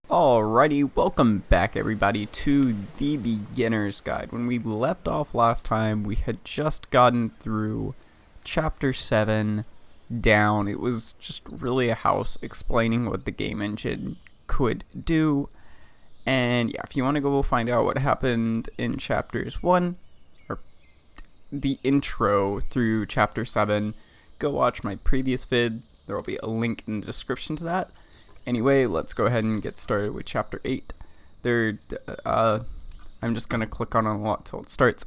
Alrighty, welcome back everybody to the Beginner's Guide. When we left off last time, we had just gotten through Chapter 7 down. It was just really a house explaining what the game engine could do. And yeah, if you want to go find out what happened in Chapters 1, or the intro through Chapter 7, go watch my previous vid. There will be a link in the description to that. Anyway, let's go ahead and get started with Chapter 8. I'm just going to click on a lot till it starts.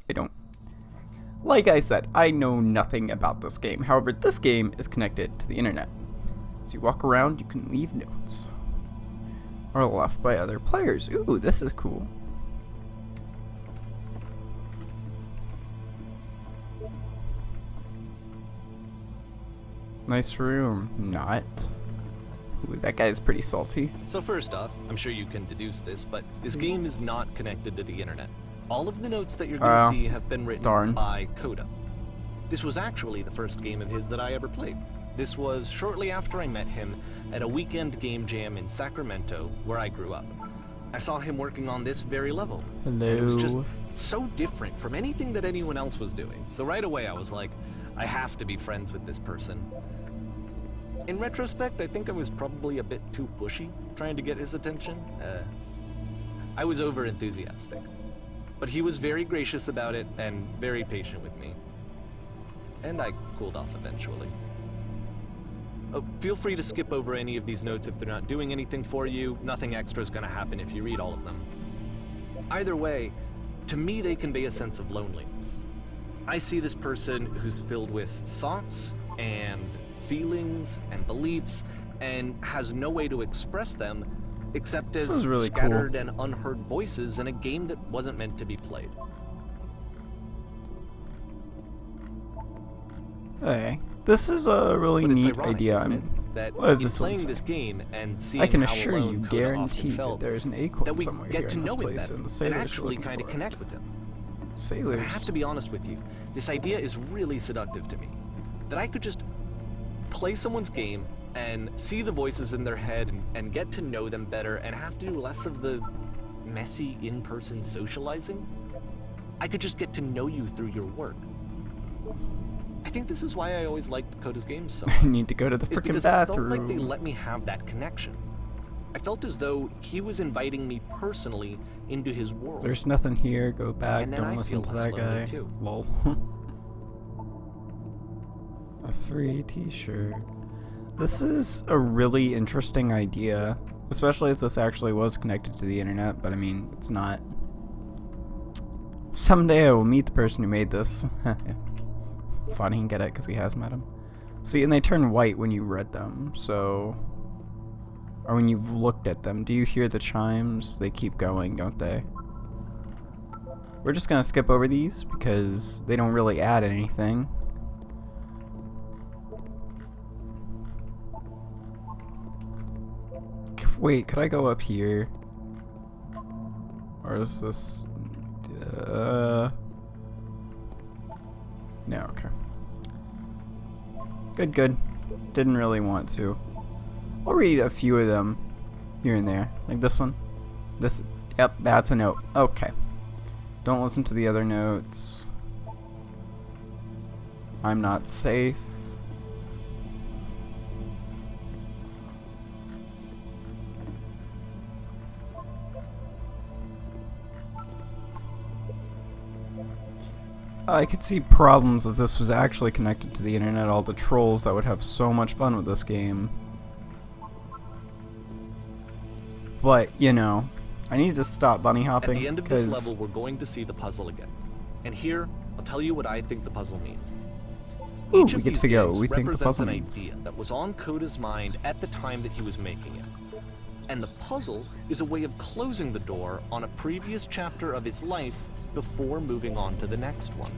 Like I said, I know nothing about this game. However, this game is connected to the internet. As you walk around, you can leave notes. Or left by other players. Ooh, this is cool. Nice room. Not. Ooh, that guy is pretty salty. So first off, I'm sure you can deduce this, but this game is not connected to the internet. All of the notes that you're going to see have been written by Coda. This was actually the first game of his that I ever played. This was shortly after I met him at a weekend game jam in Sacramento, where I grew up. I saw him working on this very level. Hello. And it was just so different from anything that anyone else was doing. So right away I was like, I have to be friends with this person. In retrospect, I think I was probably a bit too pushy, trying to get his attention. I was over-enthusiastic. But he was very gracious about it, and very patient with me. And I cooled off eventually. Oh, feel free to skip over any of these notes if they're not doing anything for you. Nothing extra is going to happen if you read all of them. Either way, to me they convey a sense of loneliness. I see this person who's filled with thoughts and feelings and beliefs, and has no way to express them except as really scattered and unheard voices in a game that wasn't meant to be played. Hey, this is a really neat ironic, idea. isn't it, that what is in this one playing saying? this game and seeing I can how assure alone you, Coda guarantee often that felt, there's an acorn that we somewhere get here to in this know him place, better and the and sailors actually kind of connect with him. Sailors. But I have to be honest with you, this idea is really seductive to me. That I could just play someone's game and see the voices in their head and get to know them better and have to do less of the messy in-person socializing. I could just get to know you through your work. I think this is why I always liked Coda's games so much. I need to go to the freaking bathroom. I felt like they let me have that connection. I felt as though he was inviting me personally into his world. There's nothing here. Go back. And then Don't I listen feel to less that lonely guy. too. Lol. A free t-shirt. This is a really interesting idea, especially if this actually was connected to the internet, but I mean, it's not. Someday I will meet the person who made this. Funny, get it, because he has met him. See, and they turn white when you read them, so... Or when you've looked at them. Do you hear the chimes? They keep going, don't they? We're just gonna skip over these, because they don't really add anything. Wait, could I go up here? Or is this... No, okay. Good. Didn't really want to. I'll read a few of them here and there. Like this one. Yep, that's a note. Okay. Don't listen to the other notes. I'm not safe. I could see problems if this was actually connected to the internet, all the trolls that would have so much fun with this game. But, you know, I need to stop bunny hopping. At the end of this level, we're going to see the puzzle again. And here, I'll tell you what I think the puzzle means. Ooh, Each of we get these to go. games We think the represents puzzle an means. idea that was on Coda's mind at the time that he was making it. And the puzzle is a way of closing the door on a previous chapter of his life before moving on to the next one.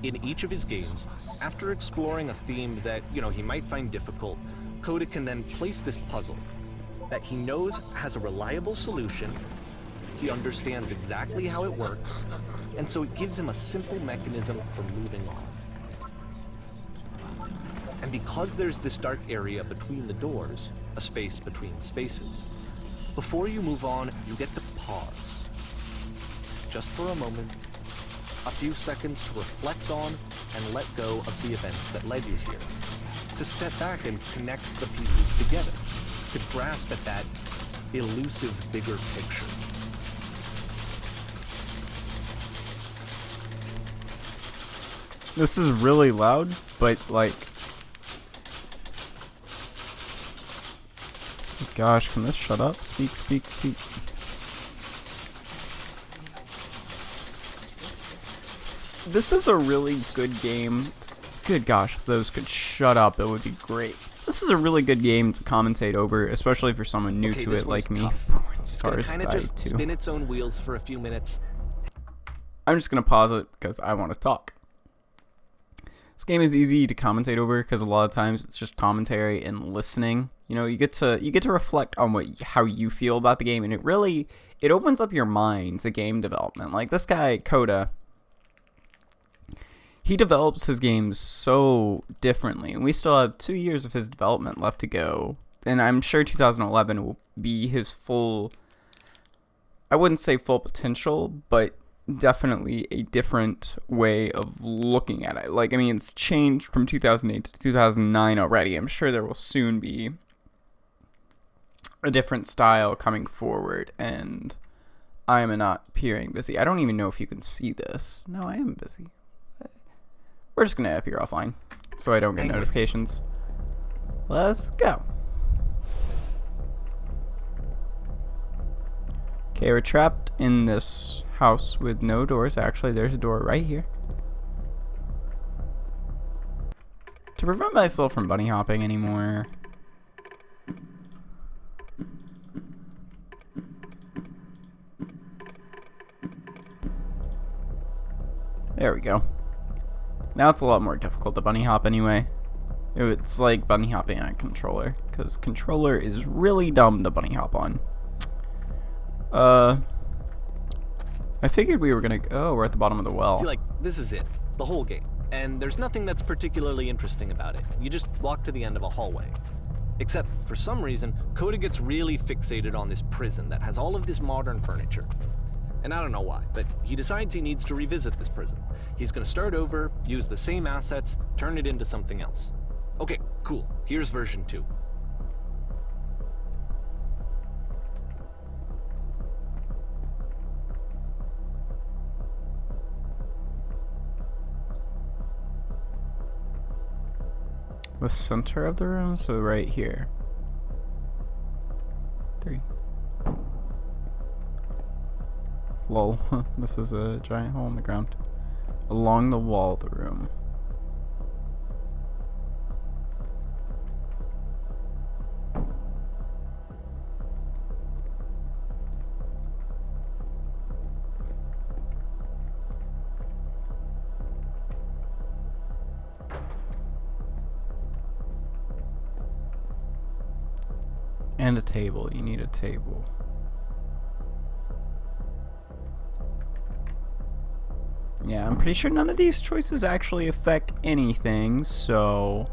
In each of his games, after exploring a theme that, he might find difficult, Coda can then place this puzzle that he knows has a reliable solution. he understands exactly how it works, and so it gives him a simple mechanism for moving on. And because there's this dark area between the doors, a space between spaces, before you move on, you get to pause. Just for a moment, a few seconds to reflect on and let go of the events that led you here. To step back and connect the pieces together. To grasp at that elusive bigger picture. This is really loud, but like... Gosh, can this shut up? Speak, speak, speak. This is a really good game. Good gosh, if those could shut up, it would be great. This is a really good game to commentate over, especially for someone new to it like me. It's gonna kind of just spin its own wheels for a few minutes. I'm just gonna pause it because I want to talk. This game is easy to commentate over because a lot of times it's just commentary and listening. You know, you get to reflect on how you feel about the game, and it opens up your mind to game development. Like this guy Coda, he develops his games so differently, and we still have 2 years of his development left to go. And I'm sure 2011 will be his full, I wouldn't say full potential, but definitely a different way of looking at it. Like, I mean, it's changed from 2008 to 2009 already. I'm sure there will soon be a different style coming forward, and I am not appearing busy. I don't even know if you can see this. No, I am busy. We're just going to appear offline so I don't get notifications. Let's go. Okay, we're trapped in this house with no doors. Actually, there's a door right here. To prevent myself from bunny hopping anymore, there we go. Now it's a lot more difficult to bunny hop anyway. It's like bunny hopping on a controller, because controller is really dumb to bunny hop on. I figured we were gonna oh, we're at the bottom of the well. See, like, this is it. The whole game. And there's nothing that's particularly interesting about it. You just walk to the end of a hallway. Except, for some reason, Coda gets really fixated on this prison that has all of this modern furniture. And I don't know why, but he decides he needs to revisit this prison. He's gonna start over, use the same assets, turn it into something else. Okay, cool. Here's version 2. The center of the room, so right here. 3. Lol, this is a giant hole in the ground. Along the wall of the room. And a table. You need a table. Yeah, I'm pretty sure none of these choices actually affect anything, so...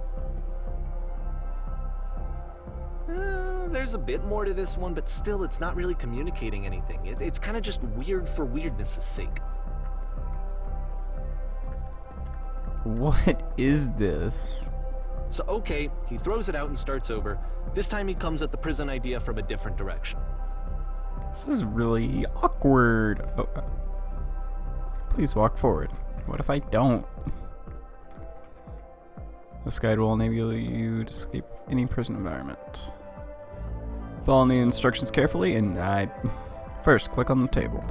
There's a bit more to this one, but still it's not really communicating anything. It's kind of just weird for weirdness' sake. What is this? So okay, he throws it out and starts over. This time he comes at the prison idea from a different direction. This is really awkward. Oh, please walk forward. What if I don't? This guide will enable you to escape any prison environment. Follow the instructions carefully and first click on the table.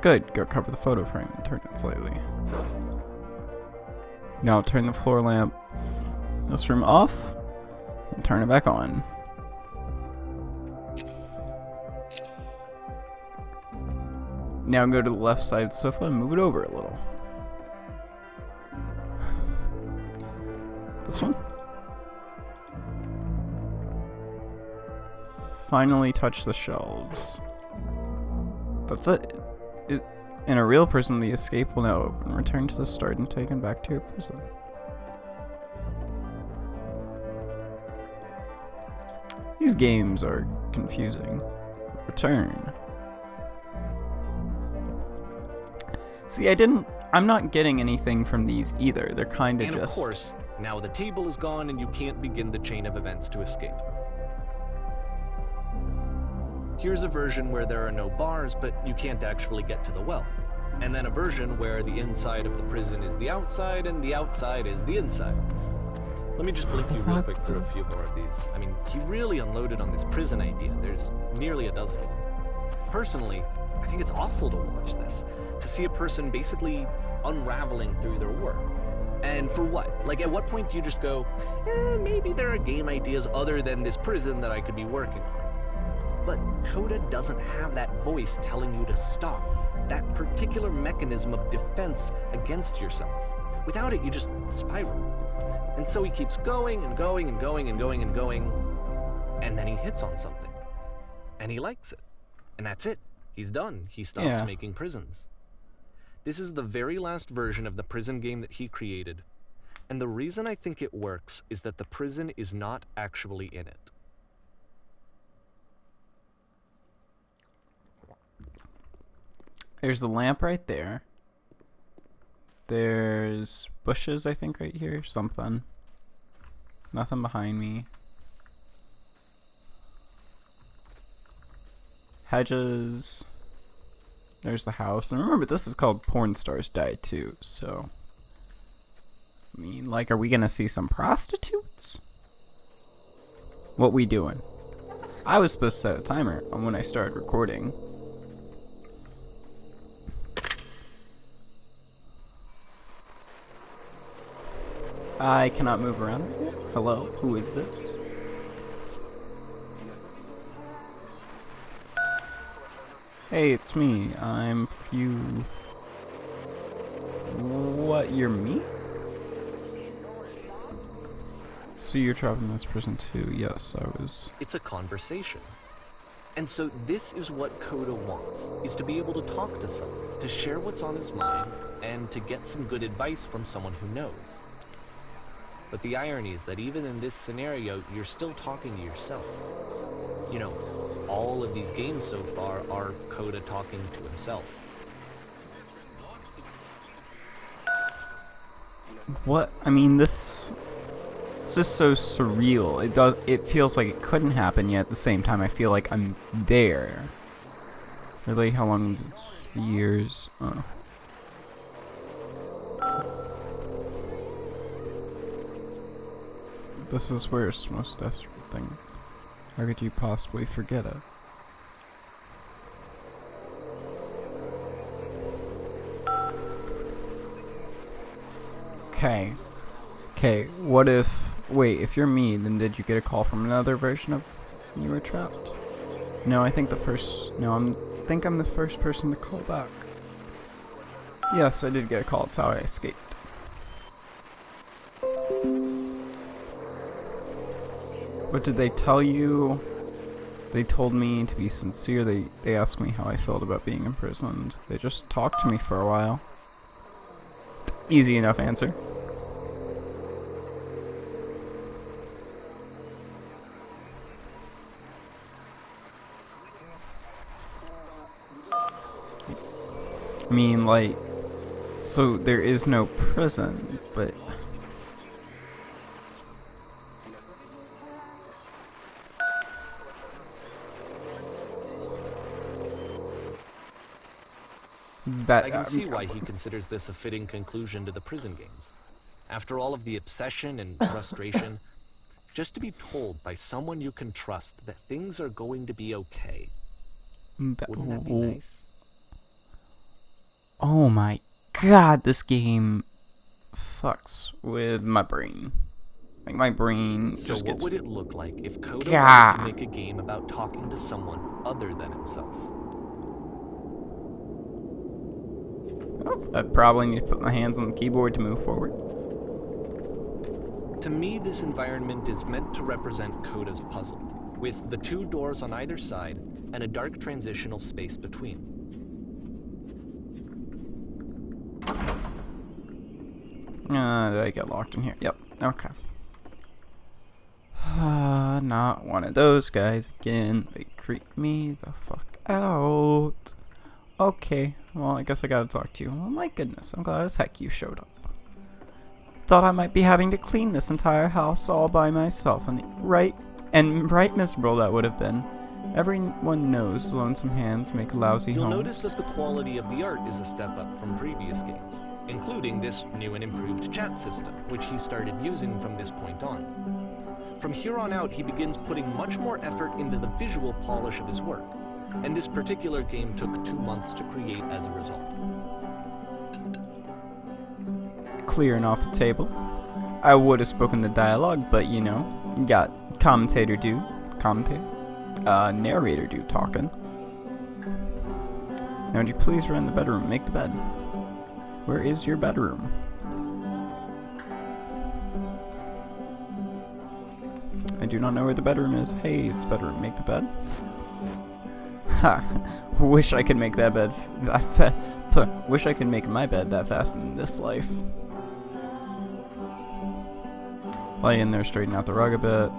Good, go cover the photo frame and turn it slightly. Now turn the floor lamp in this room off and turn it back on. Now go to the left side sofa and move it over a little. This one. Finally touch the shelves. That's it. In a real prison, the escape will now open. Return to the start and taken back to your prison. These games are confusing. Return. See, I'm not getting anything from these either. They're kind of just... And of course, now the table is gone and you can't begin the chain of events to escape. Here's a version where there are no bars, but you can't actually get to the well. And then a version where the inside of the prison is the outside and the outside is the inside. Let me just blink you real quick through a few more of these. I mean, he really unloaded on this prison idea. There's nearly a dozen. Personally, I think it's awful to watch this. To see a person basically unraveling through their work. And for what? Like, at what point do you just go, maybe there are game ideas other than this prison that I could be working on? But Coda doesn't have that voice telling you to stop. That particular mechanism of defense against yourself. Without it, you just spiral. And so he keeps going and going and going and going and going. And then he hits on something. And he likes it. And that's it. He's done. He stops making prisons. This is the very last version of the prison game that he created. And the reason I think it works is that the prison is not actually in it. There's the lamp right there. There's bushes, I think, right here. Something. Nothing behind me. Hedges. There's the house. And remember, this is called Porn Stars Die Too, so... I mean, like, are we gonna see some prostitutes? What we doing? I was supposed to set a timer on when I started recording. I cannot move around right now. Hello, who is this? Hey, it's me. I'm you. What, you're me? So you're trapped in this prison too? Yes, I was. It's a conversation. And so this is what Coda wants, is to be able to talk to someone, to share what's on his mind, and to get some good advice from someone who knows. But the irony is that even in this scenario, you're still talking to yourself. You know, all of these games so far are Coda talking to himself. What? I mean, this is so surreal. It feels like it couldn't happen, yet at the same time I feel like I'm there. Really? How long? It's years. Oh. This is Weir's most desperate thing. How could you possibly forget it? Okay, what if... Wait, if you're me, then did you get a call from another version of You Were Trapped? No, I think the first... No, I think I'm the first person to call back. Yes, I did get a call. It's how I escaped. What did they tell you? They told me to be sincere. They asked me how I felt about being imprisoned. They just talked to me for a while. Easy enough answer. I mean, like, so there is no prison, but... I can see why he considers this a fitting conclusion to the prison games. After all of the obsession and frustration, just to be told by someone you can trust that things are going to be okay. Wouldn't that be nice? Oh my god, this game fucks with my brain. Like, my brain just So what would it look like if Coda wanted to make a game about talking to someone other than himself? I probably need to put my hands on the keyboard to move forward. To me, this environment is meant to represent Coda's puzzle, with the two doors on either side and a dark transitional space between. Did I get locked in here? Yep. Okay. Not one of those guys again. They creep me the fuck out. Okay, well, I guess I gotta talk to you. Well, my goodness, I'm glad as heck you showed up. Thought I might be having to clean this entire house all by myself, and right miserable that would have been. Everyone knows lonesome hands make lousy You'll homes. notice that the quality of the art is a step up from previous games, including this new and improved chat system, which he started using from this point on. From here on out, he begins putting much more effort into the visual polish of his work, and this particular game took 2 months to create as a result. Clearing off the table. I would have spoken the dialogue, but you know, you got narrator dude talking. Now would you please run the bedroom, make the bed. Where is your bedroom? I do not know where the bedroom is. Hey, it's bedroom, make the bed. Ha! Wish I could make that bed wish I could make my bed that fast in this life. Lie in there, straighten out the rug a bit.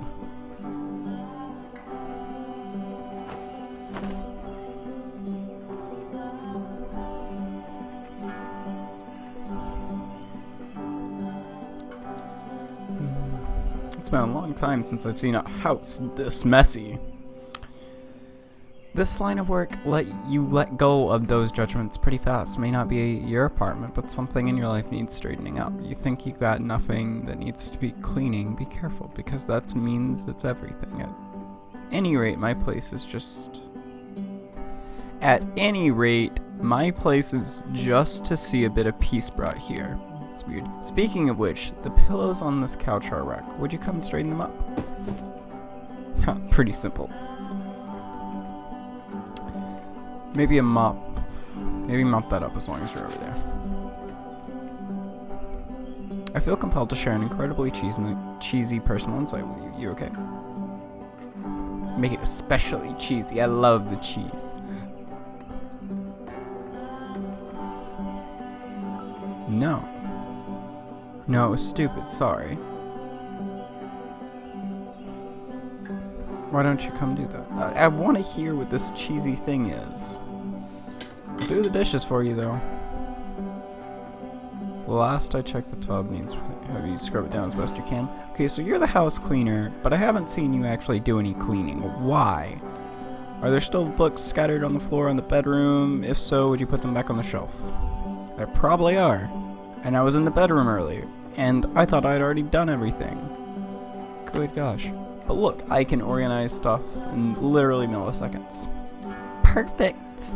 It's been a long time since I've seen a house this messy. This line of work let go of those judgments pretty fast. May not be your apartment, but something in your life needs straightening out. You think you got nothing that needs to be cleaning, be careful, because that means it's everything. At any rate, my place is just to see a bit of peace brought here. It's weird. Speaking of which, the pillows on this couch are a wreck. Would you come and straighten them up? Pretty simple. Maybe a mop. Maybe mop that up as long as you're over there. I feel compelled to share an incredibly cheesy personal insight with you. You okay? Make it especially cheesy. I love the cheese. No. No, it was stupid. Sorry. Why don't you come do that? I want to hear what this cheesy thing is. I'll do the dishes for you, though. Last I checked, the tub needs... Have you scrub it down as best you can? Okay, so you're the house cleaner, but I haven't seen you actually do any cleaning. Why? Are there still books scattered on the floor in the bedroom? If so, would you put them back on the shelf? There probably are. And I was in the bedroom earlier, and I thought I'd already done everything. Good gosh. But look, I can organize stuff in literally milliseconds. Perfect!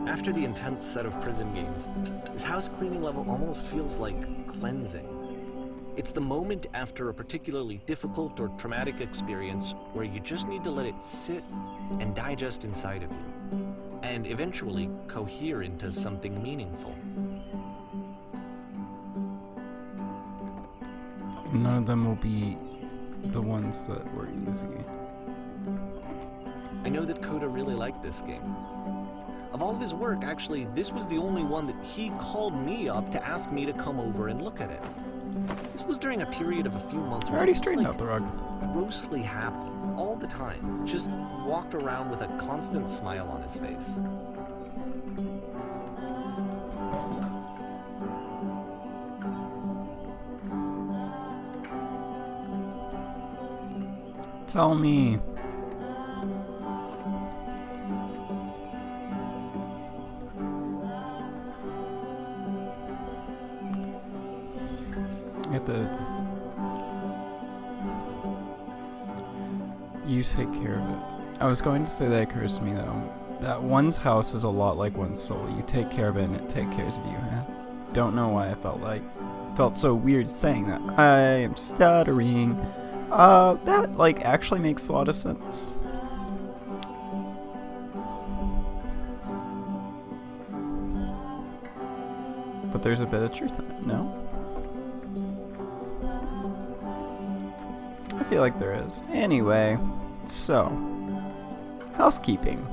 After the intense set of prison games, this house cleaning level almost feels like cleansing. It's the moment after a particularly difficult or traumatic experience where you just need to let it sit and digest inside of you, and eventually cohere into something meaningful. None of them will be the ones that were easy. I know that Coda really liked this game. Of all of his work, actually, this was the only one that he called me up to ask me to come over and look at it. This was during a period of a few months I where already he was, straightened out the rug. grossly happy all the time. Just walked around with a constant smile on his face. Tell me. You take care of it. I was going to say that occurs to me though. That one's house is a lot like one's soul. You take care of it and it takes care of you. Huh? Don't know why I felt so weird saying that. I am stuttering. That actually makes a lot of sense. But there's a bit of truth in it, no? I feel like there is. Anyway, so housekeeping.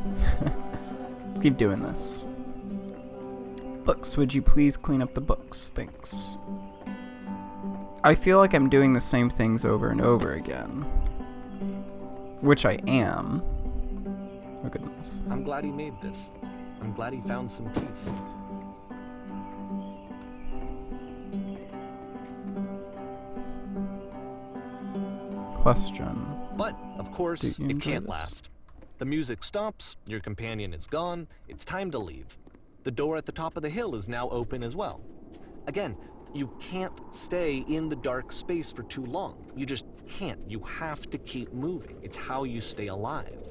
Let's keep doing this. Books, would you please clean up the books? Thanks. I feel like I'm doing the same things over and over again. Which I am. Oh goodness. I'm glad he made this. I'm glad he found some peace. Question. But, of course, Do you it enjoy can't this? last. The music stops, your companion is gone, it's time to leave. The door at the top of the hill is now open as well. Again, you can't stay in the dark space for too long. You just can't. You have to keep moving. It's how you stay alive.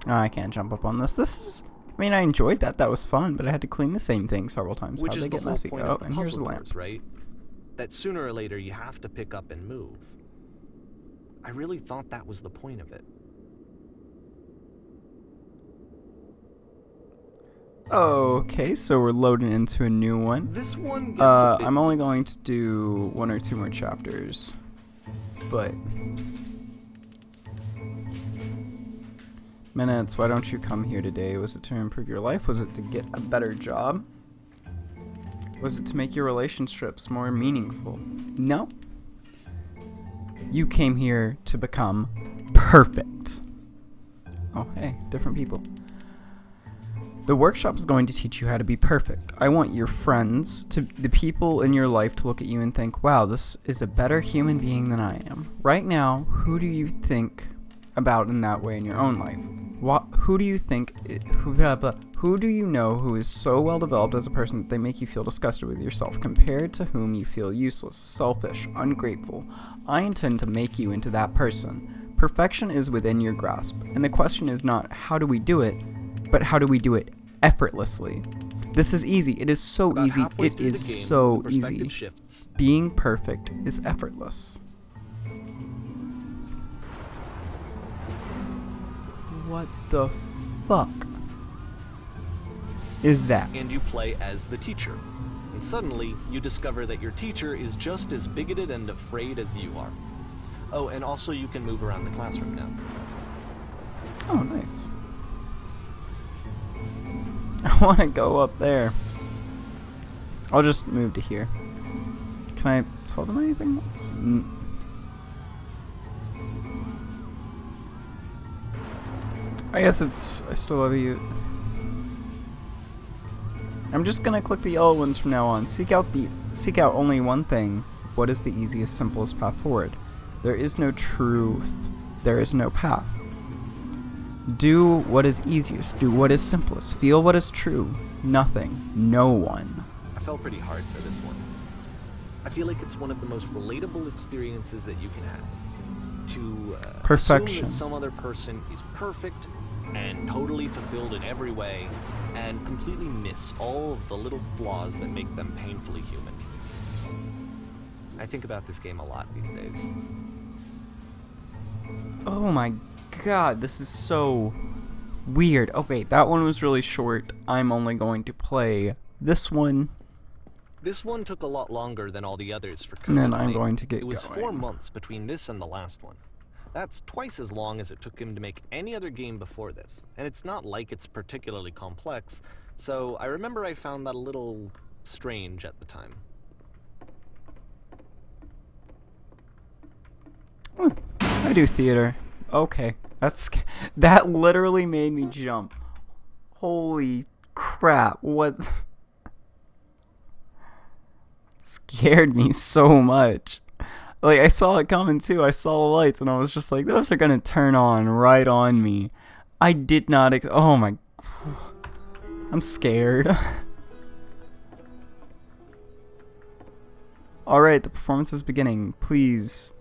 Oh, I can't jump up on this. I mean, I enjoyed that. That was fun, but I had to clean the same thing several times. Which How'd is they the get whole messy? point Oh, of the and here's the puzzle lamp. doors, right? That sooner or later you have to pick up and move. I really thought that was the point of it. Okay, so we're loading into a new one. This one gets a bit I'm only going to do 1 or 2 more chapters, but Minutes, why don't you come here today? Was it to improve your life? Was it to get a better job? Was it to make your relationships more meaningful? No. You came here to become perfect. Oh, hey, different people. The workshop is going to teach you how to be perfect. I want your friends, the people in your life, to look at you and think, wow, this is a better human being than I am. Right now, who do you think about in that way in your own life? Who do you think, who do you know who is so well developed as a person that they make you feel disgusted with yourself, compared to whom you feel useless, selfish, ungrateful? I intend to make you into that person. Perfection is within your grasp, and the question is not how do we do it, but how do we do it effortlessly? This is easy. It is so About easy. halfway It through the is game, so the easy. perspective shifts. Being perfect is effortless. What the fuck is that? And you play as the teacher. And suddenly, you discover that your teacher is just as bigoted and afraid as you are. Oh, and also you can move around the classroom now. Oh, nice. I want to go up there. I'll just move to here. Can I tell them anything else? I guess it's I still love you. I'm just gonna click the yellow ones from now on. Seek out only one thing. What is the easiest, simplest path forward? There is no truth. There is no path. Do what is easiest. Do what is simplest. Feel what is true. Nothing. No one. I fell pretty hard for this one. I feel like it's one of the most relatable experiences that you can have. To Perfection. assume that some other person is perfect and totally fulfilled in every way, and completely miss all of the little flaws that make them painfully human. I think about this game a lot these days. Oh my god, this is so weird. Oh wait, that one was really short. I'm only going to play this one. This one took a lot longer than all the others for And then Code I'm Name. going to get It was going. 4 months between this and the last one. That's twice as long as it took him to make any other game before this. And it's not like it's particularly complex, so I remember I found that a little strange at the time. I do theater. Okay. That literally made me jump. Holy crap. What? Scared me so much. Like, I saw it coming too. I saw the lights and I was just like, those are gonna turn on right on me. I did not. Oh my. I'm scared. Alright, the performance is beginning. Please.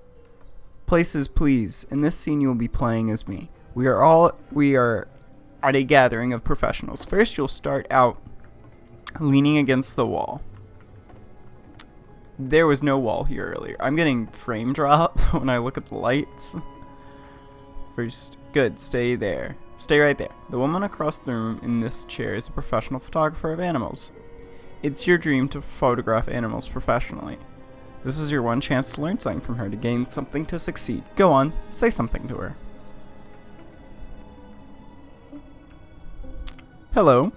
Places, please. In this scene, you will be playing as me. We are at a gathering of professionals. First, you'll start out leaning against the wall. There was no wall here earlier. I'm getting frame drop when I look at the lights. First, good. Stay there. Stay right there. The woman across the room in this chair is a professional photographer of animals. It's your dream to photograph animals professionally. This is your one chance to learn something from her, to gain something, to succeed. Go on, say something to her. Hello?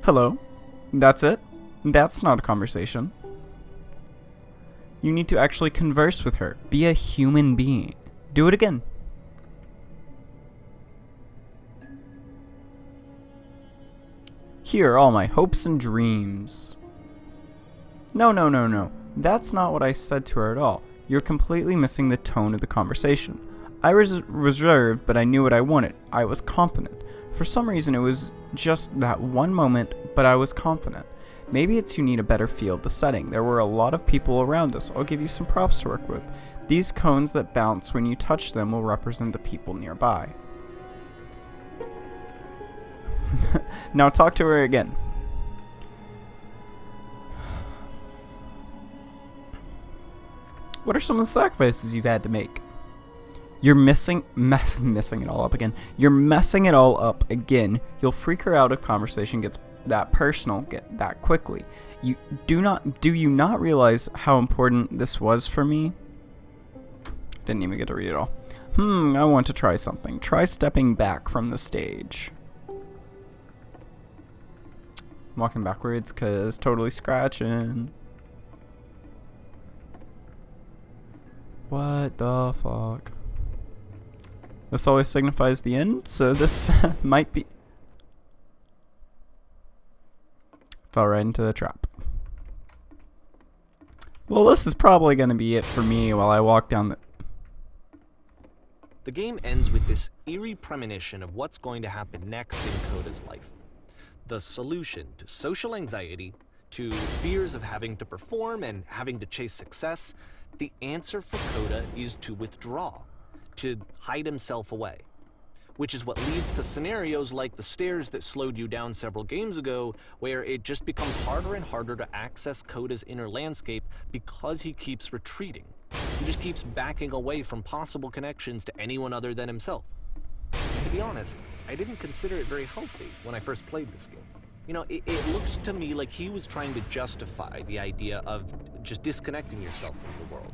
Hello? That's it? That's not a conversation. You need to actually converse with her. Be a human being. Do it again. Here are all my hopes and dreams. No, no, no, no. That's not what I said to her at all. You're completely missing the tone of the conversation. I was reserved, but I knew what I wanted. I was confident. For some reason, it was just that one moment, but I was confident. Maybe it's you need a better feel of the setting. There were a lot of people around us. I'll give you some props to work with. These cones that bounce when you touch them will represent the people nearby. Now talk to her again. What are some of the sacrifices you've had to make? You're messing it all up again. You're messing it all up again. You'll freak her out if conversation gets that personal that quickly. Do you not realize how important this was for me? Didn't even get to read it all. I want to try something. Try stepping back from the stage. I'm walking backwards because totally scratching. What the fuck? This always signifies the end, so this might be... Fell right into the trap. Well, this is probably going to be it for me while I walk down the... The game ends with this eerie premonition of what's going to happen next in Coda's life. The solution to social anxiety, to fears of having to perform and having to chase success, the answer for Coda is to withdraw, to hide himself away. Which is what leads to scenarios like the stairs that slowed you down several games ago, where it just becomes harder and harder to access Coda's inner landscape because he keeps retreating. He just keeps backing away from possible connections to anyone other than himself. And to be honest, I didn't consider it very healthy when I first played this game. You know, it looked to me like he was trying to justify the idea of just disconnecting yourself from the world.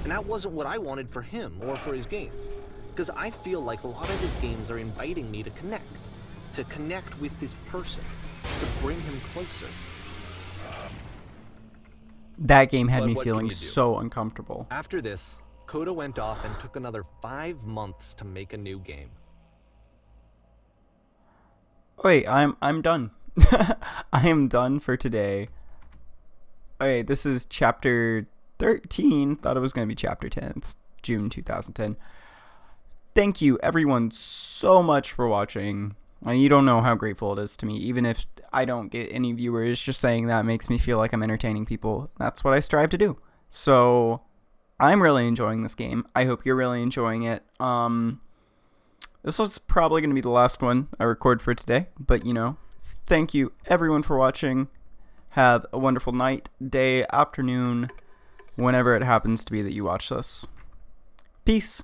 And that wasn't what I wanted for him or for his games. Because I feel like a lot of his games are inviting me to connect with this person, to bring him closer. That game had But me what feeling can you do? so uncomfortable. After this, Coda went off and took another 5 months to make a new game. Wait, I'm done. I am done for today. Okay, this is chapter 13. Thought it was going to be chapter 10. It's June 2010. Thank you, everyone, so much for watching. You don't know how grateful it is to me. Even if I don't get any viewers, just saying that makes me feel like I'm entertaining people. That's what I strive to do. So, I'm really enjoying this game. I hope you're really enjoying it. This was probably going to be the last one I record for today. But, you know, thank you, everyone, for watching. Have a wonderful night, day, afternoon, whenever it happens to be that you watch this. Peace.